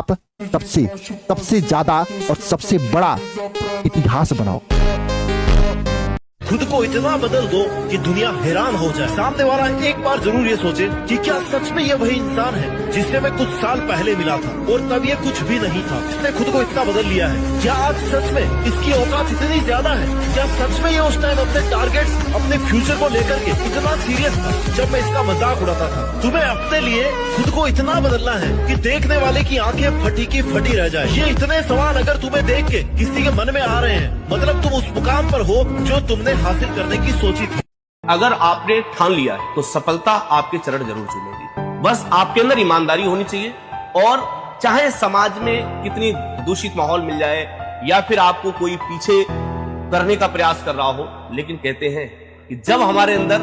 आप सबसे ज्यादा और सबसे बड़ा इतिहास बनाओ। खुद को इतना बदल दो कि दुनिया हैरान हो जाए। सामने वाला एक बार जरूर ये सोचे कि क्या सच में ये वही इंसान है जिससे मैं कुछ साल पहले मिला था और तब ये कुछ भी नहीं था। इसने खुद को इतना बदल लिया है। क्या आज सच में इसकी औकात इतनी ज्यादा है? क्या सच में ये उस टाइम अपने टारगेट, अपने फ्यूचर को लेकर के इतना सीरियस था जब मैं इसका मजाक उड़ाता था? तुम्हें अपने लिए खुद को इतना बदलना है कि देखने वाले की आंखें फटी की फटी रह जाए। ये इतने सवाल अगर तुम्हें देख के किसी के मन में आ रहे हैं, मतलब तुम उस मुकाम पर हो जो तुमने हासिल करने की सोची थी। अगर आपने ठान लिया है तो सफलता आपके चरण जरूर चूमेगी। बस आपके अंदर ईमानदारी होनी चाहिए, और चाहे समाज में कितनी दूषित माहौल मिल जाए या फिर आपको कोई पीछे करने का प्रयास कर रहा हो, लेकिन कहते हैं कि जब हमारे अंदर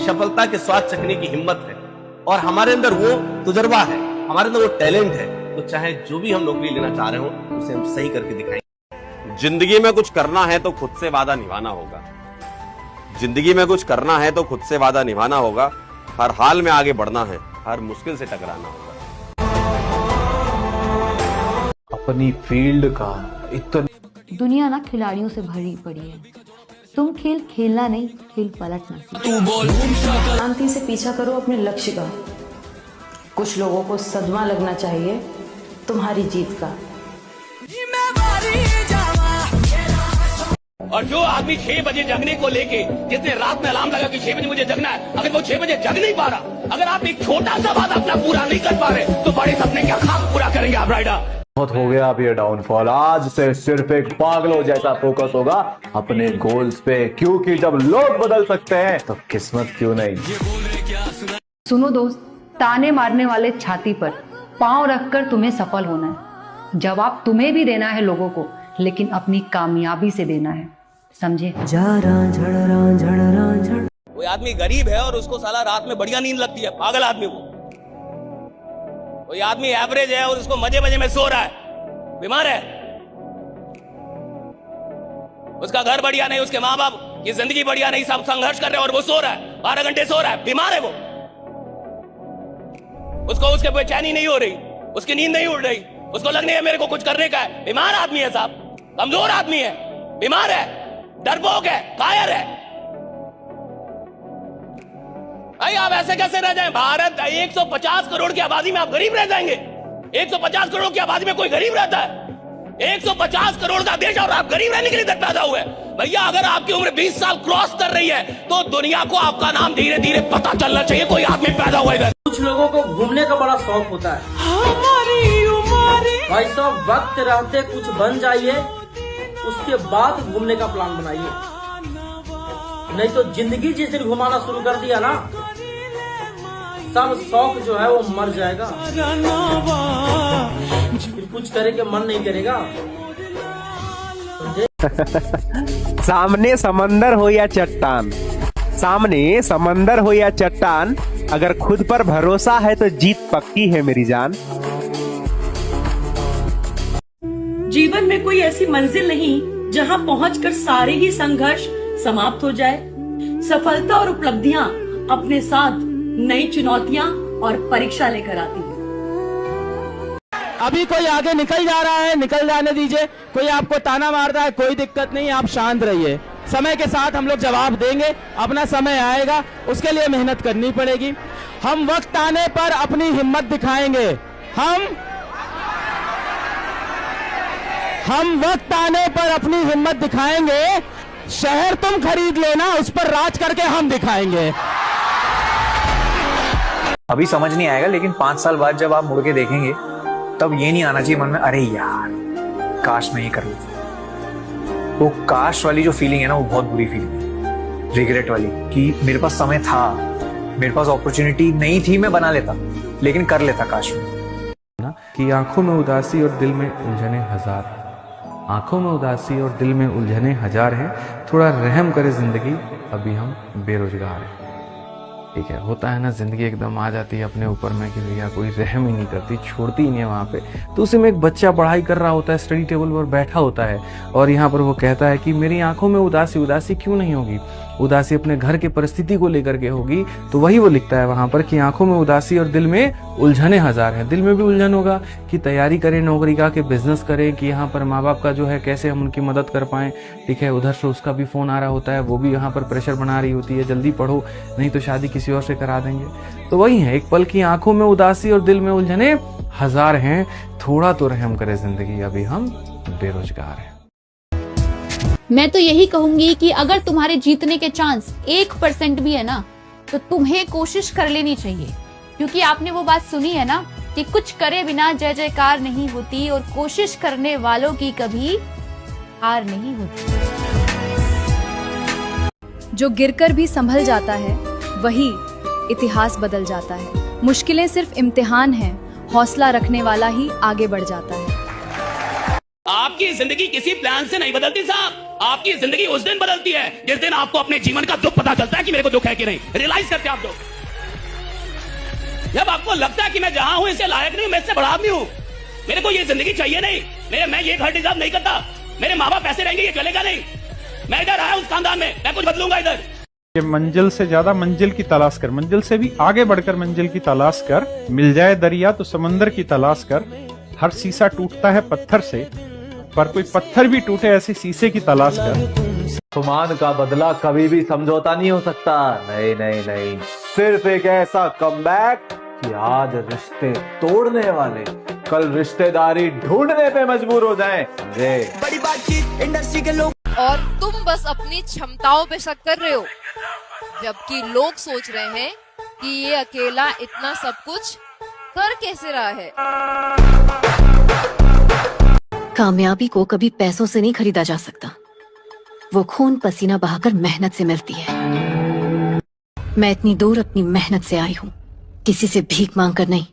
सफलता के स्वाद चखने की हिम्मत है और हमारे अंदर वो तजुर्बा है, हमारे अंदर वो टैलेंट है, तो चाहे जो भी हम नौकरी लेना चाह रहे हो उसे हम सही करके दिखाएंगे। जिंदगी में कुछ करना है तो खुद से वादा निभाना होगा। जिंदगी में कुछ करना है तो खुद से वादा निभाना होगा। हर हाल में आगे बढ़ना है, हर मुश्किल से टकराना होगा। अपनी फील्ड का इतना दुनिया ना खिलाड़ियों से भरी पड़ी है। तुम खेल खेलना नहीं, खेल पलटना सीखो। शांति से पीछा करो अपने लक्ष्य का। कुछ लोगों को सदमा लगना चाहिए तुम्हारी जीत का। और जो आदमी 6 बजे जगने को लेके, जिसने रात में अलार्म लगा कि 6 बजे मुझे जगना है, अगर वो 6 बजे जग नहीं पा रहा, अगर आप एक छोटा सा बात अपना पूरा नहीं कर पा रहे, तो बड़े सपने क्या खाक पूरा करेंगे आप राइडर? बहुत हो गया अब ये डाउनफॉल। आज से सिर्फ एक पागलों जैसा फोकस होगा अपने गोल्स पे, क्योंकि जब लोग बदल सकते हैं तो किस्मत क्यों नहीं। सुनो दोस्त, ताने मारने वाले छाती पर पांव रखकर तुम्हें सफल होना है। जवाब तुम्हें भी देना है लोगों को, लेकिन अपनी कामयाबी से देना है, समझे? कोई आदमी गरीब है और उसको साला रात में बढ़िया नींद लगती है, पागल आदमी वो। कोई आदमी एवरेज है और उसको मजे मजे में सो रहा है, बीमार है। उसका घर बढ़िया नहीं, उसके माँ बाप की जिंदगी बढ़िया नहीं, सब संघर्ष कर रहे हैं और वो सो रहा है, 12 घंटे सो रहा है, बीमार है वो। उसको उसके बेचैनी नहीं हो रही, उसकी नींद नहीं उड़ रही, उसको लगने है मेरे को कुछ करने का है। बीमार आदमी है साहब, कमजोर आदमी है, बीमार है, डरपोक है, कायर है। भाई आप ऐसे कैसे रह जाएं? भारत 150 करोड़ की आबादी में आप गरीब रह जाएंगे? 150 करोड़ की आबादी में कोई गरीब रहता है? 150 करोड़ का देश और आप गरीब रहने के लिए पैदा हुए? भैया अगर आपकी उम्र 20 साल क्रॉस कर रही है तो दुनिया को आपका नाम धीरे धीरे पता चलना चाहिए, कोई आदमी पैदा हुआ इधर। कुछ लोगों को घूमने का बड़ा शौक होता है। भाई साहब वक्त रहते कुछ बन जाइए, उसके बाद घूमने का प्लान बनाइए, नहीं तो जिंदगी जिस दिन घुमाना शुरू कर दिया ना, सब शौक जो है वो मर जाएगा, फिर कुछ करे के मन नहीं करेगा। सामने समंदर हो या चट्टान, सामने समंदर हो या चट्टान, अगर खुद पर भरोसा है तो जीत पक्की है मेरी जान। जीवन में कोई ऐसी मंजिल नहीं जहां पहुंचकर सारे ही संघर्ष समाप्त हो जाए। सफलता और उपलब्धियां अपने साथ नई चुनौतियां और परीक्षा लेकर आती हैं। अभी कोई आगे निकल जा रहा है, निकल जाने दीजिए। कोई आपको ताना मार रहा है, कोई दिक्कत नहीं, आप शांत रहिए। समय के साथ हम लोग जवाब देंगे, अपना समय आएगा, उसके लिए मेहनत करनी पड़ेगी। हम वक्त आने पर अपनी हिम्मत दिखाएंगे। हम वक्त आने पर अपनी हिम्मत दिखाएंगे। शहर तुम खरीद लेना, उस पर राज करके हम दिखाएंगे। अभी समझ नहीं आएगा, लेकिन 5 साल बाद जब आप मुड़ के देखेंगे तब ये नहीं आना चाहिए मन में, अरे यार काश मैं ये कर लेता। वो काश वाली जो फीलिंग है ना, वो बहुत बुरी फीलिंग है, रिग्रेट वाली, कि मेरे पास समय था, मेरे पास अपॉर्चुनिटी नहीं थी, मैं बना लेता, लेकिन कर लेता काश में ना। कि आंखों में उदासी और दिल में उलझने हजार, आंखों में उदासी और दिल में उलझने हजार हैं, थोड़ा रहम करे जिंदगी, अभी हम बेरोजगार हैं। ठीक है, होता है ना, जिंदगी एकदम आ जाती है अपने ऊपर में कि भैया कोई रहम ही नहीं करती, छोड़ती ही नहीं है वहाँ पे। तो उसी में एक बच्चा पढ़ाई कर रहा होता है, स्टडी टेबल पर बैठा होता है, और यहाँ पर वो कहता है कि मेरी आंखों में उदासी, उदासी क्यों नहीं होगी? उदासी अपने घर के परिस्थिति को लेकर के होगी, तो वही वो लिखता है वहां पर कि आंखों में उदासी और दिल में उलझने हजार हैं। दिल में भी उलझन होगा कि तैयारी करें नौकरी का, कि बिजनेस करें, कि यहाँ पर माँ बाप का जो है कैसे हम उनकी मदद कर पाएं। ठीक है, उधर से उसका भी फोन आ रहा होता है, वो भी यहाँ पर प्रेशर बना रही होती है, जल्दी पढ़ो नहीं तो शादी किसी और से करा देंगे। तो वही है, एक पल की आंखों में उदासी और दिल में उलझने हजार हैं, थोड़ा तो रहम करे जिंदगी, अभी हम बेरोजगार हैं। मैं तो यही कहूंगी कि अगर तुम्हारे जीतने के चांस 1% भी है ना, तो तुम्हें कोशिश कर लेनी चाहिए, क्योंकि आपने वो बात सुनी है ना कि कुछ करे बिना जय जयकार नहीं होती, और कोशिश करने वालों की कभी हार नहीं होती। जो गिरकर भी संभल जाता है वही इतिहास बदल जाता है। मुश्किलें सिर्फ इम्तिहान हैं, हौसला रखने वाला ही आगे बढ़ जाता है। आपकी जिंदगी किसी प्लान से नहीं बदलती साहब, आपकी जिंदगी उस दिन बदलती है जिस दिन आपको अपने जीवन का दुख पता चलता है कि मेरे को दुख है कि नहीं। रियलाइज करते आप लोग, जब आपको लगता है कि मैं जहां हूं इससे लायक नहीं हूं, मैं इससे बड़ा आदमी हूं, मेरे को ये जिंदगी चाहिए नहीं, मैं ये घर डिजर्व नहीं करता, मेरे माँ बाप पैसे रहेंगे ये चलेगा नहीं, मैं इधर आया उस खानदान में, मैं कुछ बदलूंगा इधर। मंजिल से ज्यादा मंजिल की तलाश कर, मंजिल से भी आगे बढ़कर मंजिल की तलाश कर, मिल जाए दरिया तो समंदर की तलाश कर। हर शीशा टूटता है पत्थर से, पर कोई पत्थर भी टूटे ऐसे शीशे की तलाश कर। सुमान का बदला कभी भी समझौता नहीं हो सकता। नहीं नहीं नहीं, सिर्फ एक ऐसा कमबैक कि आज रिश्ते तोड़ने वाले कल रिश्तेदारी ढूंढने पे मजबूर हो जाएं। बड़ी बातचीत इंडस्ट्री के लोग, और तुम बस अपनी क्षमताओं पे शक कर रहे हो, जबकि लोग सोच रहे हैं कि ये अकेला इतना सब कुछ कर कैसे रहा है। कामयाबी को कभी पैसों से नहीं खरीदा जा सकता, वो खून पसीना बहाकर मेहनत से मिलती है। मैं इतनी दूर अपनी मेहनत से आई हूँ, किसी से भीख मांग कर नहीं,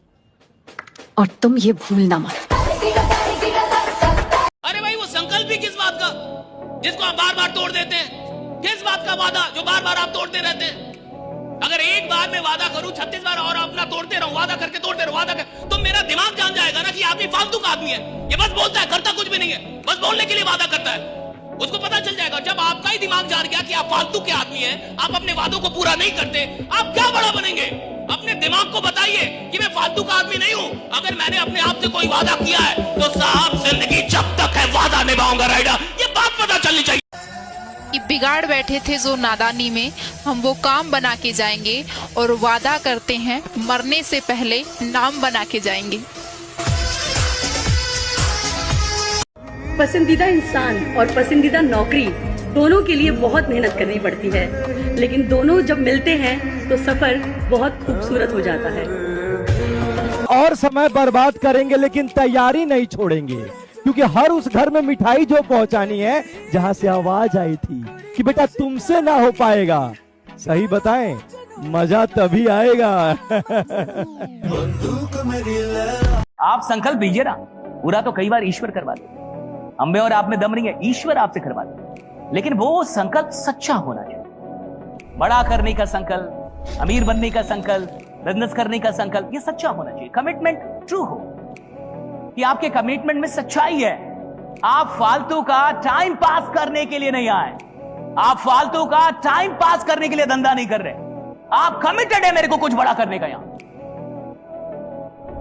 और तुम ये भूलना मत। अरे भाई वो संकल्प भी किस बात का जिसको आप बार बार तोड़ देते हैं? किस बात का वादा जो बार बार आप तोड़ते रहते हैं? अगर एक बार मैं वादा करूं 36 बार और अपना तोड़ते रहूं, वादा करके तोड़ते रहूं, वादा कर, तो मेरा दिमाग जान जाएगा ना कि आदमी फालतू का आदमी है, ये बस बोलता है, करता कुछ भी नहीं है, बस बोलने के लिए वादा करता है। उसको पता चल जाएगा, जब आपका ही दिमाग जान गया कि आप फालतू के आदमी हैं, आप अपने वादों को पूरा नहीं करते, आप क्या बड़ा बनेंगे? अपने दिमाग को बताइए कि मैं फालतू का आदमी नहीं हूं। अगर मैंने अपने आप से कोई वादा किया है तो साहब जिंदगी जब तक है वादा निभाऊंगा राइडर, ये बात पता चलनी चाहिए। कि बिगाड़ बैठे थे जो नादानी में, हम वो काम बना के जाएंगे, और वादा करते हैं मरने से पहले नाम बना के जाएंगे। पसंदीदा इंसान और पसंदीदा नौकरी दोनों के लिए बहुत मेहनत करनी पड़ती है, लेकिन दोनों जब मिलते हैं तो सफर बहुत खूबसूरत हो जाता है। और समय बर्बाद करेंगे लेकिन तैयारी नहीं छोड़ेंगे, क्योंकि हर उस घर में मिठाई जो पहुंचानी है जहां से आवाज आई थी कि बेटा तुमसे ना हो पाएगा। सही बताएं, मजा तभी आएगा। आप संकल्प लीजिए ना, पूरा तो कई बार ईश्वर करवा दे। हम में और आप में दम नहीं है, ईश्वर आपसे करवा दे, लेकिन वो संकल्प सच्चा होना चाहिए। बड़ा करने का संकल्प, अमीर बनने का संकल्प, बिजनेस करने का संकल्प, ये सच्चा होना चाहिए। कमिटमेंट ट्रू हो कि आपके कमिटमेंट में सच्चाई है। आप फालतू का टाइम पास करने के लिए नहीं आए, आप फालतू का टाइम पास करने के लिए धंधा नहीं कर रहे, आप कमिटेड है मेरे को कुछ बड़ा करने का। यहां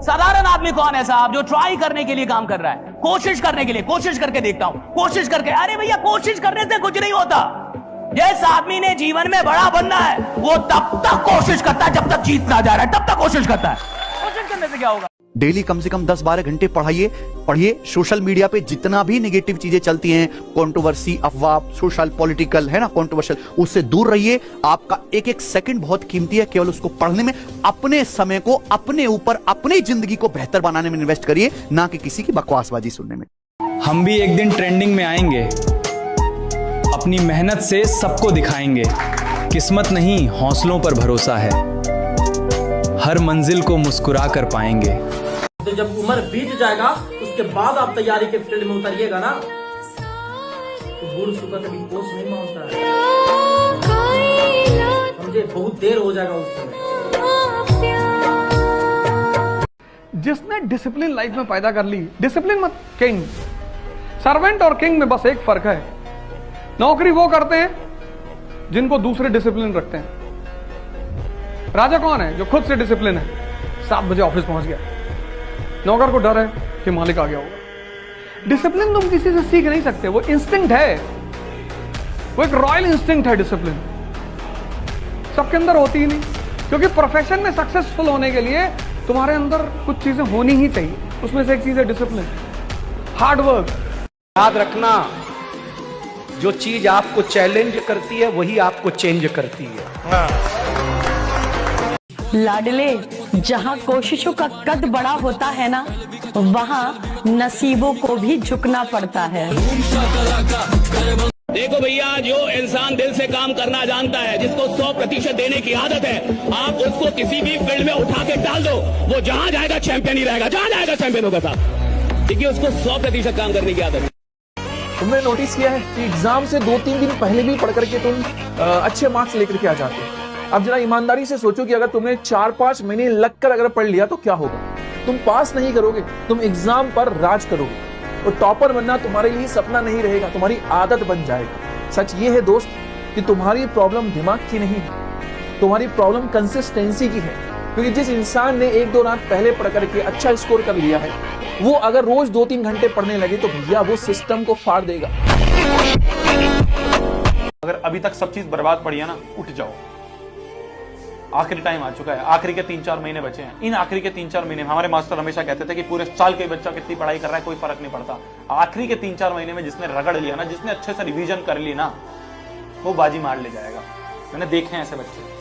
साधारण आदमी कौन है साहब जो ट्राई करने के लिए काम कर रहा है, कोशिश करने के लिए, कोशिश करके देखता हूं, कोशिश करके। अरे भैया कोशिश करने से कुछ नहीं होता। जिस आदमी ने जीवन में बड़ा बनना है वो तब तक कोशिश करता है जब तक जीत ना जा रहा है, तब तक कोशिश करता है। कोशिश करने से क्या होगा? डेली कम से कम 10-12 घंटे पढ़िए। सोशल मीडिया पे जितना भी नेगेटिव चीजें चलती हैं, कंट्रोवर्सी, अफवाह, सोशल, पॉलिटिकल, है ना, कंट्रोवर्शियल, उससे दूर रहिए। आपका एक एक सेकंड बहुत कीमती है, केवल उसको पढ़ने में अपने समय को अपने ऊपर, अपनी जिंदगी को बेहतर बनाने में इन्वेस्ट करिए, ना कि किसी की बकवासबाजी सुनने में। हम भी एक दिन ट्रेंडिंग में आएंगे, अपनी मेहनत से सबको दिखाएंगे। किस्मत नहीं हौसलों पर भरोसा है, हर मंजिल को मुस्कुरा कर पाएंगे। तो जब उम्र बीत जाएगा उसके बाद आप तैयारी के फील्ड में उतरिएगा ना, तो बूढ़ सुबह कभी कोच नहीं मांगता है, समझे? बहुत देर हो जाएगा उस समय। जिसने डिसिप्लिन लाइफ में पैदा कर ली, डिसिप्लिन मत किंग, सर्वेंट और किंग में बस एक फर्क है। नौकरी वो करते हैं जिनको दूसरे डिसिप्लिन रखते हैं। राजा कौन है? जो खुद से डिसिप्लिन है। 7 बजे ऑफिस पहुंच गया, नौकर को डर है कि मालिक आ गया होगा। डिसिप्लिन तुम किसी से सीख नहीं सकते, वो इंस्टिंक्ट है, वो एक रॉयल इंस्टिंक्ट है। डिसिप्लिन सबके अंदर होती ही नहीं, क्योंकि प्रोफेशन में सक्सेसफुल होने के लिए तुम्हारे अंदर कुछ चीजें होनी ही चाहिए। उसमें से एक चीज है डिसिप्लिन, हार्ड वर्क। याद रखना, जो चीज आपको चैलेंज करती है वही आपको चेंज करती है। लाडले, जहाँ कोशिशों का कद बड़ा होता है ना, वहाँ नसीबों को भी झुकना पड़ता है। देखो भैया, जो इंसान दिल से काम करना जानता है, जिसको 100% देने की आदत है, आप उसको किसी भी फील्ड में उठा के डाल दो, वो जहां जाएगा चैंपियन ही रहेगा, जहां जाएगा चैंपियन होगा साहब, क्योंकि उसको 100% काम करने की आदत है। तुमने नोटिस किया है कि एग्जाम से 2-3 दिन पहले भी पढ़ करके तुम अच्छे मार्क्स लेकर के आ जाते हो। अब जरा ईमानदारी से सोचो कि अगर तुमने 4-5 महीने लगकर अगर पढ़ लिया तो क्या होगा? तुम पास नहीं करोगे, तुम एग्जाम पर राज करोगे, और टॉपर बनना तुम्हारे लिए सपना नहीं रहेगा, तुम्हारी आदत बन जाएगा। सच ये है दोस्त कि तुम्हारी प्रॉब्लम दिमाग की नहीं है, तुम्हारी प्रॉब्लम कंसिस्टेंसी की है। क्योंकि जिस इंसान ने 1-2 रात पहले पढ़ करके अच्छा स्कोर कर लिया है, वो अगर रोज 2-3 घंटे पढ़ने लगे तो भैया वो सिस्टम को फाड़ देगा। अगर अभी तक सब चीज बर्बाद पड़ी है ना, उठ जाओ। आखिरी टाइम आ चुका है, आखिरी के 3-4 महीने बचे हैं। इन आखिरी के 3-4 महीने, हमारे मास्टर हमेशा कहते थे कि पूरे साल के बच्चा कितनी पढ़ाई कर रहा है कोई फर्क नहीं पड़ता। आखिरी के 3-4 महीने में जिसने रगड़ लिया ना, जिसने अच्छे से रिवीजन कर ली ना, वो बाजी मार ले जाएगा। मैंने देखे हैं ऐसे बच्चे।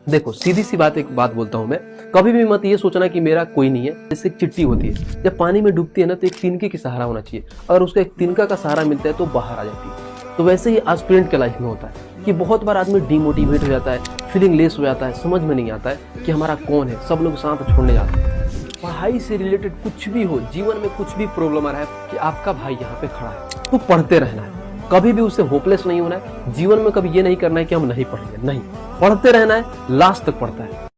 देखो, सीधी सी बात एक बात बोलता हूं मैं, कभी भी मत ये सोचना कि मेरा कोई नहीं है। जैसे एक चिट्टी होती है, जब पानी में डूबती है ना, तो एक तिनके की सहारा होना चाहिए। अगर उसका एक तिनका का सहारा मिलता है तो बाहर आ जाती है। तो वैसे ही एस्पिरेंट के लाइफ में होता है कि बहुत बार आदमी डिमोटिवेट हो जाता है, फीलिंग लेस हो जाता है, समझ में नहीं आता है कि हमारा कौन है, सब लोग साथ छोड़ने जाते हैं। पढ़ाई से रिलेटेड कुछ भी हो, जीवन में कुछ भी प्रॉब्लम आ रहा है, कि आपका भाई यहाँ पे खड़ा है, तो पढ़ते रहना है, कभी भी उससे होपलेस नहीं होना है। जीवन में कभी ये नहीं करना है कि हम नहीं पढ़ेंगे, नहीं, पढ़ते रहना है, लास्ट तक पढ़ता है।